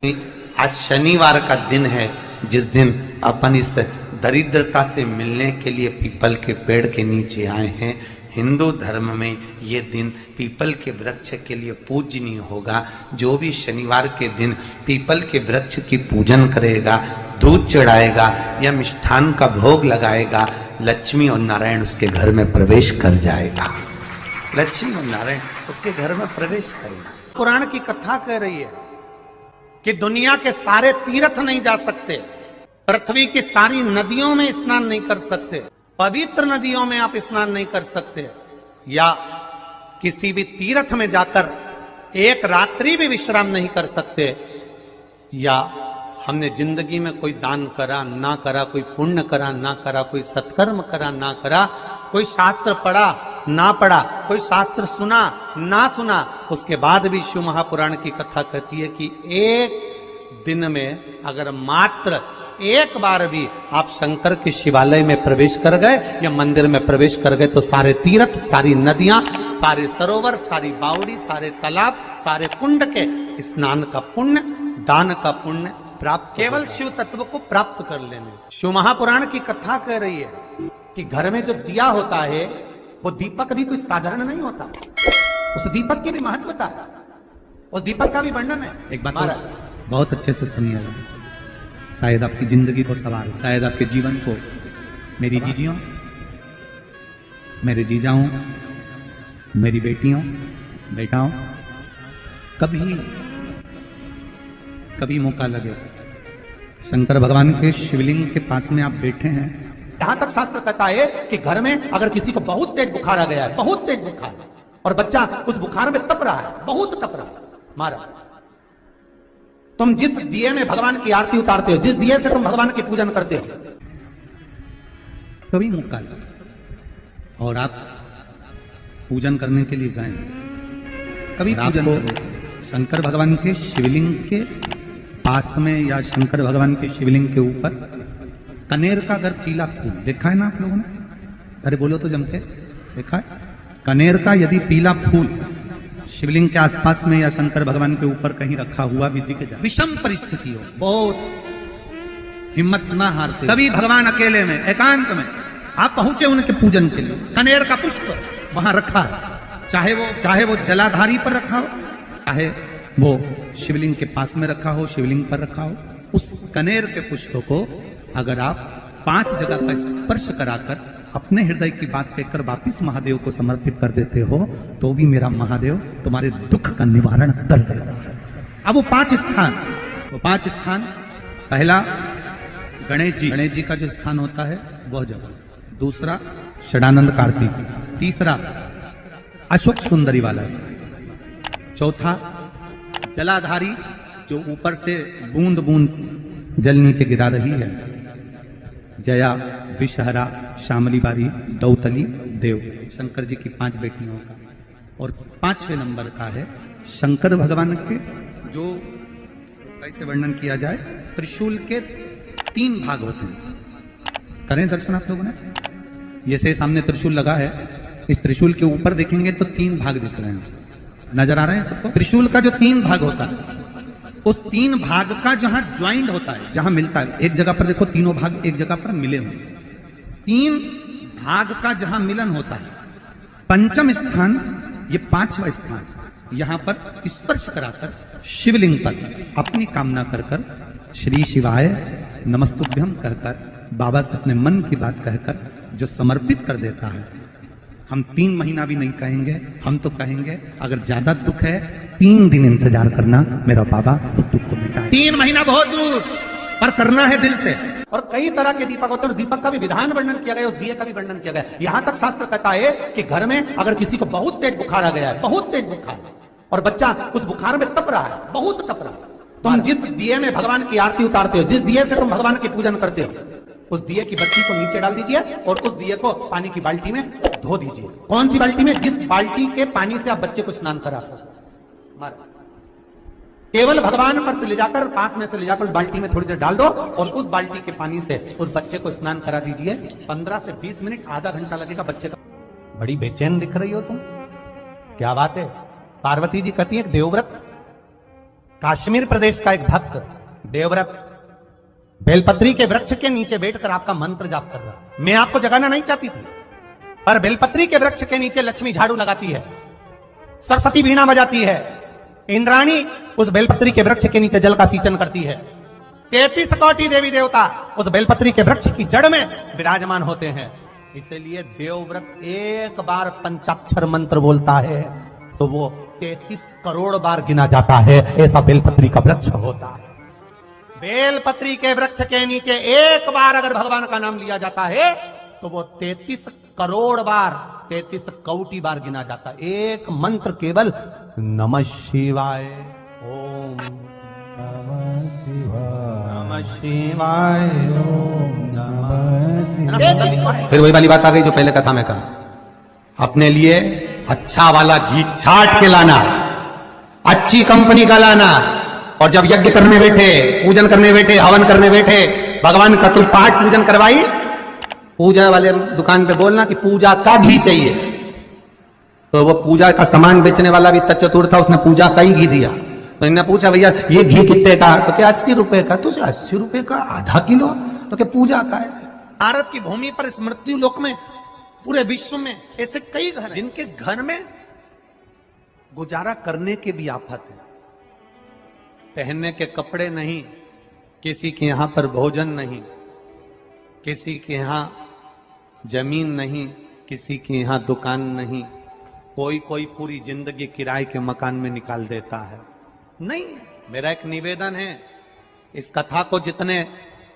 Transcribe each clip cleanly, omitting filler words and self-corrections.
आज शनिवार का दिन है, जिस दिन अपन इस दरिद्रता से मिलने के लिए पीपल के पेड़ के नीचे आए हैं। हिंदू धर्म में ये दिन पीपल के वृक्ष के लिए पूजनीय होगा। जो भी शनिवार के दिन पीपल के वृक्ष की पूजन करेगा, दूध चढ़ाएगा या मिष्ठान का भोग लगाएगा, लक्ष्मी और नारायण उसके घर में प्रवेश कर जाएगा। लक्ष्मी और नारायण उसके घर में प्रवेश करेगा। पुराण की कथा कह रही है कि दुनिया के सारे तीर्थ नहीं जा सकते, पृथ्वी की सारी नदियों में स्नान नहीं कर सकते, पवित्र नदियों में आप स्नान नहीं कर सकते, या किसी भी तीर्थ में जाकर एक रात्रि भी विश्राम नहीं कर सकते, या हमने जिंदगी में कोई दान करा ना करा, कोई पुण्य करा ना करा, कोई सत्कर्म करा ना करा, कोई शास्त्र पढ़ा ना पढ़ा, कोई शास्त्र सुना ना सुना, उसके बाद भी शिव महापुराण की कथा कहती है कि एक दिन में अगर मात्र एक बार भी आप शंकर के शिवालय में प्रवेश कर गए या मंदिर में प्रवेश कर गए तो सारे तीर्थ, सारी नदियां, सारे सरोवर, सारी बावड़ी, सारे तालाब, सारे कुंड के स्नान का पुण्य, दान का पुण्य प्राप्त, केवल शिव तत्व को प्राप्त कर लेने। शिव महापुराण की कथा कह रही है कि घर में जो दिया होता है वो दीपक भी कोई साधारण नहीं होता, उस दीपक की भी महत्वता है, उस दीपक का भी वर्णन है। एक बात और बहुत अच्छे से सुनिएगा, शायद आपकी जिंदगी को सवार, शायद आपके जीवन को। मेरी जीजियों, मेरे जीजाओं, मेरी बेटियों, बेटाओं, कभी मौका लगे, शंकर भगवान के शिवलिंग के पास में आप बैठे हैं। यहां तक शास्त्र कहता है कि घर में अगर किसी को बहुत तेज बुखार आ गया है, बहुत तेज बुखार, और बच्चा उस बुखार में तप रहा है, बहुत तप रहा है, मारा, तुम जिस दिए में भगवान की आरती उतारते हो, जिस दिए से तुम भगवान की पूजन करते हो, कभी मौका लगे और आप पूजन करने के लिए गए, कभी पूजन शंकर भगवान के शिवलिंग के पास में या शंकर भगवान के शिवलिंग के ऊपर कनेर का अगर पीला फूल देखा है ना आप लोगों ने, अरे बोलो तो जम के, देखा है? कनेर का यदि पीला फूल शिवलिंग के आसपास में या शंकर भगवान के ऊपर कहीं रखा हुआ भी दिख जाए, विषम परिस्थिति हो, बहुत हिम्मत ना हारते, कभी भगवान अकेले में एकांत में आप पहुंचे उनके पूजन के लिए, कनेर का पुष्प वहां रखा है, चाहे वो जलाधारी पर रखा हो, चाहे वो शिवलिंग के पास में रखा हो, शिवलिंग पर रखा हो, उस कनेर के पुष्प को अगर आप 5 जगह का स्पर्श कराकर अपने हृदय की बात कहकर वापिस महादेव को समर्पित कर देते हो तो भी मेरा महादेव तुम्हारे दुख का निवारण कर देगा। अब वो 5 स्थान, पहला गणेश जी का जो स्थान होता है वह जगह, दूसरा षडानंद कार्तिक, तीसरा अशोक सुंदरी वाला स्थान, चौथा जलाधारी जो ऊपर से बूंद बूंद जल नीचे गिरा रही है, जया, विषहरा, शामली बारी, दौतली, देव, शंकर जी की 5 बेटियों का, और 5वें नंबर का है शंकर भगवान के, जो कैसे वर्णन किया जाए, त्रिशूल के 3 भाग होते हैं। करें दर्शन आप लोगों ने, जैसे सामने त्रिशूल लगा है, इस त्रिशूल के ऊपर देखेंगे तो 3 भाग दिख रहे हैं, नजर आ रहे हैं सबको? त्रिशूल का जो 3 भाग होता है, उस 3 भाग का जहां ज्वाइंट होता है, जहां मिलता है, एक जगह पर देखो तीनों भाग एक जगह पर मिले हुए, 3 भाग का जहां मिलन होता है, पंचम स्थान, ये 5वां स्थान, यहां पर स्पर्श कराकर शिवलिंग पर अपनी कामना कर श्री शिवाय नमस्तुभ्यम कहकर बाबा से अपने मन की बात कहकर जो समर्पित कर देता है, हम 3 महीना भी नहीं कहेंगे, हम तो कहेंगे अगर ज्यादा दुख है 3 दिन इंतजार करना, मेरा बाबा उस दुख को मिटाए। 3 महीना बहुत दूर, पर करना है दिल से। और कई तरह के दीपक होते हैं, दीपक का भी विधान वर्णन किया गया, उस दिए का भी वर्णन किया गया। यहां तक शास्त्र कहता है कि घर में अगर किसी को बहुत तेज बुखार आ गया है, बहुत तेज बुखार, और बच्चा उस बुखार में तप रहा है, बहुत तप रहा है, तुम जिस दिए में भगवान की आरती उतारते हो, जिस दिए से तुम भगवान की पूजन करते हो, उस दिए की बत्ती को नीचे डाल दीजिए और उस दिए को पानी की बाल्टी में धो दीजिए। कौन सी बाल्टी में? जिस बाल्टी के पानी से आप बच्चे को स्नान करा सको। केवल भगवान पर से ले जाकर, पास में से ले जाकर उस बाल्टी में थोड़ी देर डाल दो और उस बाल्टी के पानी से उस बच्चे को स्नान करा दीजिए। 15 से 20 मिनट, आधा घंटा लगेगा बच्चे का। बड़ी बेचैन दिख रही हो तुम, क्या बात है? पार्वती जी कहती है देवव्रत कश्मीर प्रदेश का एक भक्त देवव्रत बेलपत्री के वृक्ष के नीचे बैठकर आपका मंत्र जाप कर रहा। मैं आपको जगाना नहीं चाहती थी, पर बेलपत्री के वृक्ष के नीचे लक्ष्मी झाड़ू लगाती है, सरस्वती वीणा बजाती है, इंद्राणी उस बेलपत्री के वृक्ष के नीचे जल का सिंचन करती है, 33 कोटि देवी देवता उस बेलपत्री के वृक्ष की जड़ में विराजमान होते हैं। इसलिए देवव्रत एक बार पंचाक्षर मंत्र बोलता है तो वो 33 करोड़ बार गिना जाता है। ऐसा बेलपत्री का वृक्ष होता है। बेलपत्री के वृक्ष के नीचे एक बार अगर भगवान का नाम लिया जाता है तो वो 33 करोड़ बार, 33 कोटि बार गिना जाता है। एक मंत्र केवल नमः शिवाय, ओम नमः शिवाय, ओम नमः शिवाय। फिर वही वाली बात आ गई जो पहले कथा में कहा, अपने लिए अच्छा वाला घी छाट के लाना, अच्छी कंपनी का लाना, और जब यज्ञ करने बैठे, पूजन करने बैठे, हवन करने बैठे, भगवान का तुम पाठ पूजन करवाई, पूजा वाले दुकान पे बोलना कि पूजा का घी चाहिए। तो वो पूजा का सामान बेचने वाला भी तत्चतुर था, उसने पूजा का ही घी दिया। तो इन्होंने पूछा भैया ये घी कितने का? तो क्या 80 रुपए का? तो 80 रुपए का आधा किलो? तो क्या पूजा का है? भारत की भूमि पर इस मृत्यु लोक में, पूरे विश्व में ऐसे कई घर हैं जिनके घर में गुजारा करने के भी आफत है। पहनने के कपड़े नहीं, किसी के यहां पर भोजन नहीं, किसी के यहां जमीन नहीं, किसी के यहां दुकान नहीं, कोई पूरी जिंदगी किराए के मकान में निकाल देता है। नहीं, मेरा एक निवेदन है, इस कथा को जितने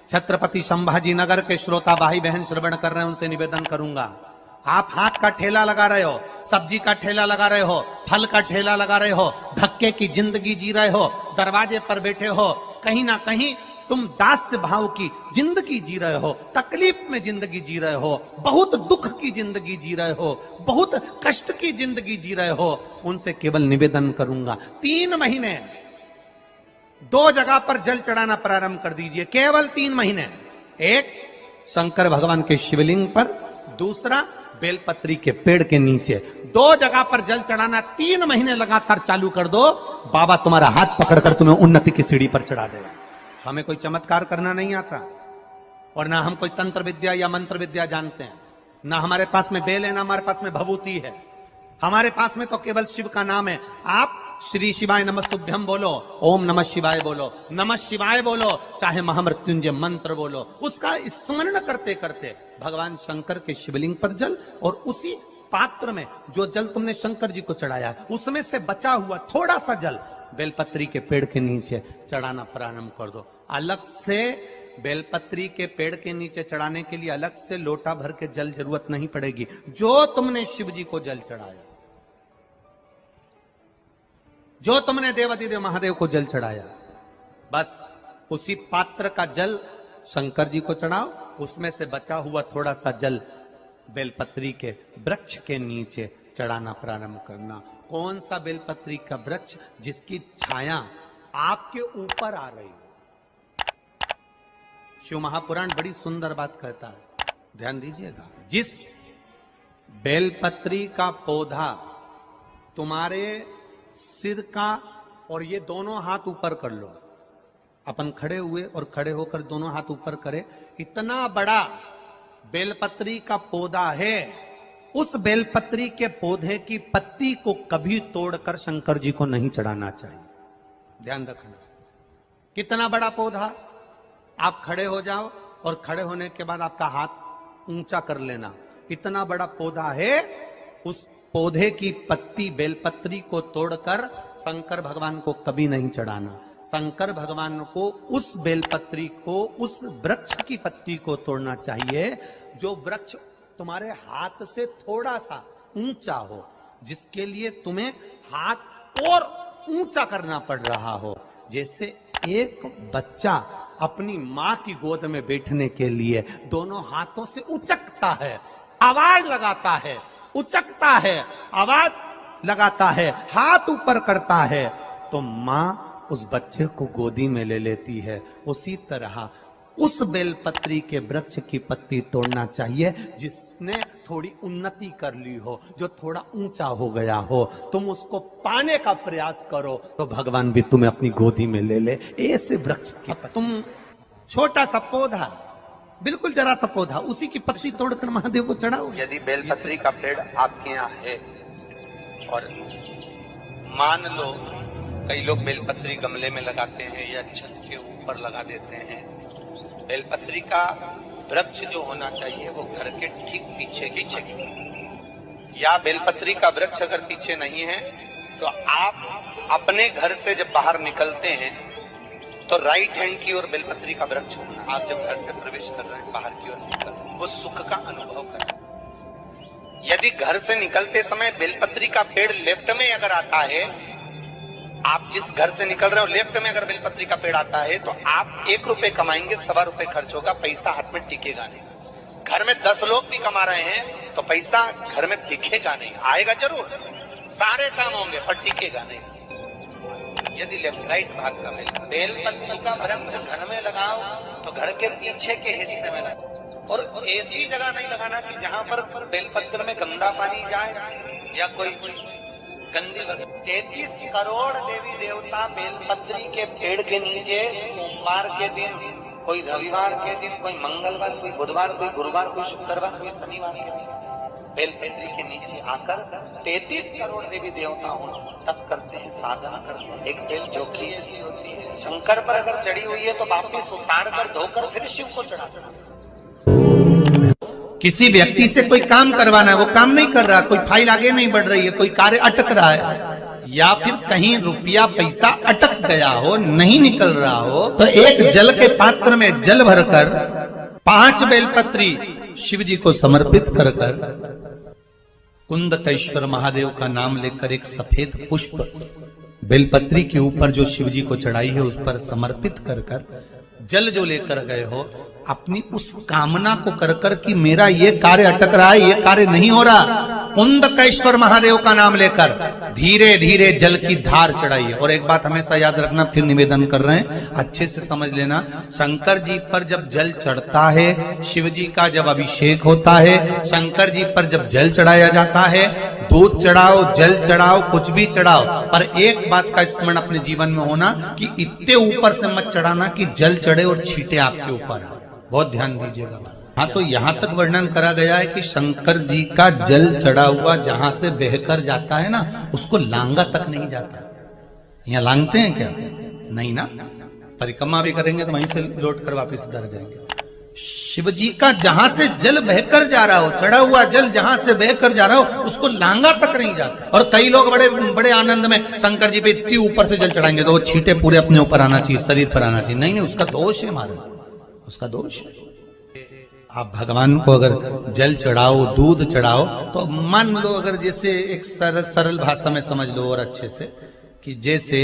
छत्रपति संभाजी नगर के श्रोता भाई बहन श्रवण कर रहे हैं उनसे निवेदन करूंगा, आप हाथ का ठेला लगा रहे हो, सब्जी का ठेला लगा रहे हो, फल का ठेला लगा रहे हो, धक्के की जिंदगी जी रहे हो, दरवाजे पर बैठे हो, कहीं ना कहीं तुम दास्य भाव की जिंदगी जी रहे हो, तकलीफ में जिंदगी जी रहे हो, बहुत दुख की जिंदगी जी रहे हो, बहुत कष्ट की जिंदगी जी रहे हो, उनसे केवल निवेदन करूंगा 3 महीने 2 जगह पर जल चढ़ाना प्रारंभ कर दीजिए। केवल 3 महीने, एक शंकर भगवान के शिवलिंग पर, दूसरा बेलपत्री के पेड़ के नीचे। 2 जगह पर जल चढ़ाना 3 महीने लगातार चालू कर दो, बाबा तुम्हारा हाथ पकड़कर तुम्हें उन्नति की सीढ़ी पर चढ़ा देगा। हमें कोई चमत्कार करना नहीं आता, और ना हम कोई तंत्र विद्या या मंत्र विद्या जानते हैं, ना हमारे पास में बेल है, ना हमारे पास में भभूति है, हमारे पास में तो केवल शिव का नाम है। आप श्री शिवाय नमस्तुभ्यम बोलो, ओम नमः शिवाय बोलो, नमः शिवाय बोलो, चाहे महामृत्युंजय मंत्र बोलो, उसका स्मरण करते करते भगवान शंकर के शिवलिंग पर जल, और उसी पात्र में जो जल तुमने शंकर जी को चढ़ाया उसमें से बचा हुआ थोड़ा सा जल बेलपत्री के पेड़ के नीचे चढ़ाना प्रारंभ कर दो। अलग से बेलपत्री के पेड़ के नीचे चढ़ाने के लिए अलग से लोटा भर के जल जरूरत नहीं पड़ेगी। जो तुमने शिव जी को जल चढ़ाया, जो तुमने देवादिदेव महादेव को जल चढ़ाया, बस उसी पात्र का जल शंकर जी को चढ़ाओ, उसमें से बचा हुआ थोड़ा सा जल बेलपत्री के वृक्ष के नीचे चढ़ाना प्रारंभ करना। कौन सा बेलपत्री का वृक्ष? जिसकी छाया आपके ऊपर आ रही हो। शिव महापुराण बड़ी सुंदर बात कहता है, ध्यान दीजिएगा। जिस बेलपत्री का पौधा तुम्हारे सिर का, और ये दोनों हाथ ऊपर कर लो, अपन खड़े हुए और खड़े होकर दोनों हाथ ऊपर करे, इतना बड़ा बेलपत्री का पौधा है, उस बेलपत्री के पौधे की पत्ती को कभी तोड़कर शंकर जी को नहीं चढ़ाना चाहिए। ध्यान रखना, कितना बड़ा पौधा। आप खड़े हो जाओ और खड़े होने के बाद आपका हाथ ऊंचा कर लेना, इतना बड़ा पौधा है, उस पौधे की पत्ती बेलपत्री को तोड़कर शंकर भगवान को कभी नहीं चढ़ाना। शंकर भगवान को उस बेलपत्री को, उस वृक्ष की पत्ती को तोड़ना चाहिए जो वृक्ष तुम्हारे हाथ से थोड़ा सा ऊंचा हो, जिसके लिए तुम्हें हाथ और ऊंचा करना पड़ रहा हो। जैसे एक बच्चा अपनी मां की गोद में बैठने के लिए दोनों हाथों से उचकता है, आवाज लगाता है, उचकता है, आवाज लगाता है, हाथ ऊपर करता है, तो मां उस बच्चे को गोदी में ले लेती है। उसी तरह उस बेलपत्री के वृक्ष की पत्ती तोड़ना चाहिए जिसने थोड़ी उन्नति कर ली हो, जो थोड़ा ऊंचा हो गया हो। तुम उसको पाने का प्रयास करो तो भगवान भी तुम्हें अपनी गोदी में ले ले। ऐसे वृक्ष की तुम छोटा सा पौधा, बिल्कुल जरा सा पौधा, उसी की पत्ती तोड़कर महादेव को चढ़ाओ। यदि बेलपत्री का पेड़ आपके यहाँ है और मान लो कई लोग बेलपत्री गमले में लगाते हैं या छत के ऊपर लगा देते हैं, बेलपत्री का वृक्ष जो होना चाहिए वो घर के ठीक पीछे या बेलपत्री का वृक्ष अगर पीछे नहीं है तो आप अपने घर से जब बाहर निकलते हैं तो राइट हैंड की ओर बेलपत्री का वृक्ष होना। आप जब घर से प्रवेश कर रहे हैं बाहर की ओर निकल, वो सुख का अनुभव करें। यदि घर से निकलते समय बेलपत्री का पेड़ लेफ्ट में अगर आता है, आप जिस घर से निकल रहे हो लेफ्ट में अगर बेलपत्री का पेड़ आता है तो आप 1 रुपए कमाएंगे, 1.25 रुपए खर्च होगा, पैसा हाथ में टिकेगा नहीं। घर में 10 लोग भी कमा रहे हैं तो पैसा घर में दिखेगा नहीं, आएगा जरूर, सारे काम होंगे पर टिकेगा नहीं। यदि लेफ्ट राइट भाग का बेलपत्री का वृक्ष घर में लगाओ तो घर के पीछे के हिस्से में लगाओ, और ऐसी जगह नहीं लगाना कि जहां पर बेलपत्र में गंदा पानी जाए या कोई गंदी वस्तु। 33 करोड़ देवी देवता बेलपत्री के पेड़ के नीचे सोमवार के दिन, कोई रविवार के दिन, कोई मंगलवार, कोई बुधवार, कोई गुरुवार, कोई शुक्रवार, कोई शनिवार के दिन बेलपत्री के नीचे आकर 33 करोड़ देवी देवता तप करते हैं, साधना करते हैं। एक बेल चौकली ऐसी होती है, शंकर पर अगर चढ़ी हुई है तो वापिस उतार कर धोकर फिर शिव को चढ़ा सकते। किसी व्यक्ति से कोई काम करवाना है, वो काम नहीं कर रहा, कोई फाइल आगे नहीं बढ़ रही है, कोई कार्य अटक रहा है, या फिर कहीं रुपया पैसा अटक गया हो, नहीं निकल रहा हो, तो एक जल के पात्र में जल भरकर 5 बेलपत्री शिव जी को समर्पित कर कुंदकेश्वर महादेव का नाम लेकर एक सफेद पुष्प बेलपत्री के ऊपर जो शिव जी को चढ़ाई है उस पर समर्पित कर जल जो लेकर गए हो, अपनी उस कामना को कर कि मेरा ये कार्य अटक रहा है, ये कार्य नहीं हो रहा, कुंदकेश्वर महादेव का नाम लेकर धीरे धीरे जल की धार चढ़ाइए। और एक बात हमेशा याद रखना, फिर निवेदन कर रहे हैं, अच्छे से समझ लेना, शंकर जी पर जब जल चढ़ता है, शिव जी का जब अभिषेक होता है, शंकर जी पर जब जल चढ़ाया जाता है, दूध चढ़ाओ, जल चढ़ाओ, कुछ भी चढ़ाओ, पर एक बात का स्मरण अपने जीवन में होना कि इतने ऊपर से मत चढ़ाना कि जल चढ़े और छींटे आपके ऊपर। बहुत ध्यान दीजिएगा। हाँ, तो यहाँ तक वर्णन करा गया है कि शंकर जी का जल चढ़ा हुआ जहां से बहकर जाता है ना, उसको लांगा तक नहीं जाता। यहाँ लांगते हैं क्या? नहीं ना, परिक्रमा भी करेंगे तो वहीं से लौट कर वापिस उधर जाएंगे। शिव जी का जहां से जल बहकर जा रहा हो, चढ़ा हुआ जल जहां से बहकर जा रहा हो, उसको लांगा तक नहीं जाता। और कई लोग बड़े बड़े आनंद में शंकर जी पे इतनी ऊपर से जल चढ़ाएंगे तो वो छींटे पूरे अपने ऊपर आना चाहिए, शरीर पर आना चाहिए। नहीं नहीं, उसका दोष है हमारा, उसका दोष। आप भगवान को अगर जल चढ़ाओ, दूध चढ़ाओ, तो मान लो अगर जैसे एक सरल भाषा में समझ लो और अच्छे से, कि जैसे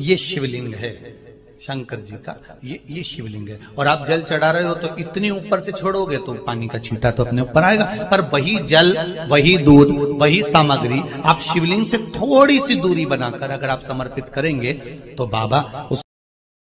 ये शिवलिंग है शंकर जी का, ये शिवलिंग है, और आप जल चढ़ा रहे हो तो इतनी ऊपर से छोड़ोगे तो पानी का छींटा तो अपने ऊपर आएगा, पर वही जल, वही दूध, वही सामग्री आप शिवलिंग से थोड़ी सी दूरी बनाकर अगर आप समर्पित करेंगे तो बाबा उस